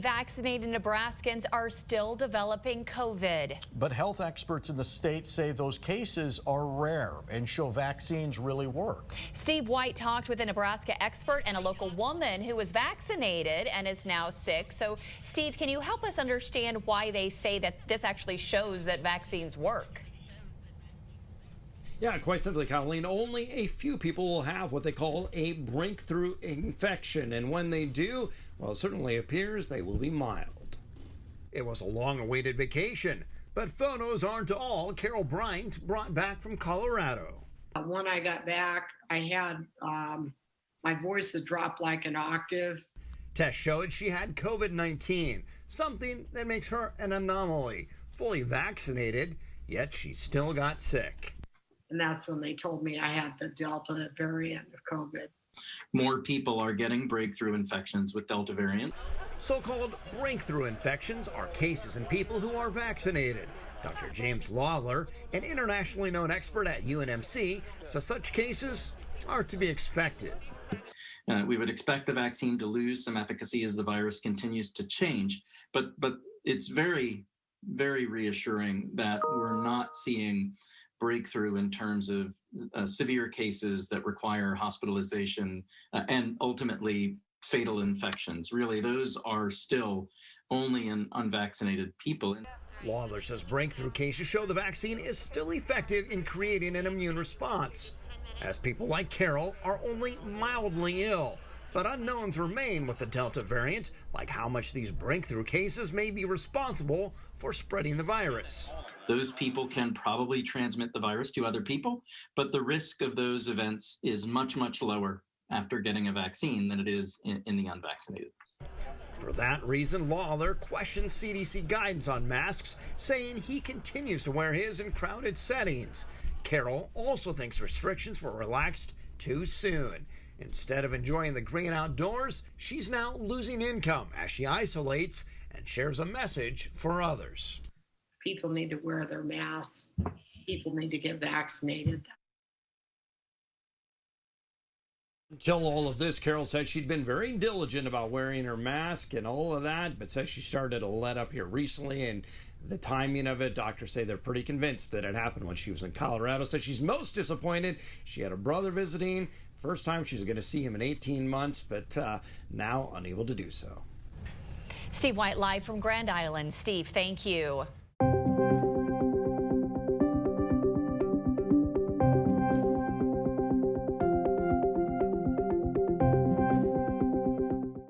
vaccinated Nebraskans are still developing COVID. But health experts in the state say those cases are rare and show vaccines really work. Steve White talked with a Nebraska expert and a local woman who was vaccinated and is now sick. So, Steve, can you help us understand why they say that this actually shows that vaccines work? Yeah, quite simply, Colleen, only a few people will have what they call a breakthrough infection. And when they do, well, it certainly appears they will be mild. It was a long-awaited vacation, but photos aren't all Carol Bryant brought back from Colorado. When I got back, I had my voice had dropped like an octave. Tests showed she had COVID-19, something that makes her an anomaly. Fully vaccinated, yet she still got sick. And that's when they told me I had the Delta variant of COVID. More people are getting breakthrough infections with Delta variant. So-called breakthrough infections are cases in people who are vaccinated. Dr. James Lawler, an internationally known expert at UNMC, says such cases are to be expected. We would expect the vaccine to lose some efficacy as the virus continues to change, but it's very, very reassuring that we're not seeing breakthrough in terms of severe cases that require hospitalization and ultimately fatal infections. Really, those are still only in unvaccinated people. Lawler says breakthrough cases show the vaccine is still effective in creating an immune response, as people like Carol are only mildly ill. But unknowns remain with the Delta variant, like how much these breakthrough cases may be responsible for spreading the virus. Those people can probably transmit the virus to other people, but the risk of those events is much, much lower after getting a vaccine than it is in the unvaccinated. For that reason, Lawler questions CDC guidance on masks, saying he continues to wear his in crowded settings. Carol also thinks restrictions were relaxed too soon. Instead of enjoying the green outdoors, she's now losing income as she isolates and shares a message for others. People need to wear their masks. People need to get vaccinated. Until all of this, Carol said she'd been very diligent about wearing her mask and all of that, but says she started to let up here recently, and the timing of it, doctors say they're pretty convinced that it happened when she was in Colorado. Says she's most disappointed. She had a brother visiting. First time she's going to see him in 18 months, but now unable to do so. Steve White live from Grand Island. Steve, thank you.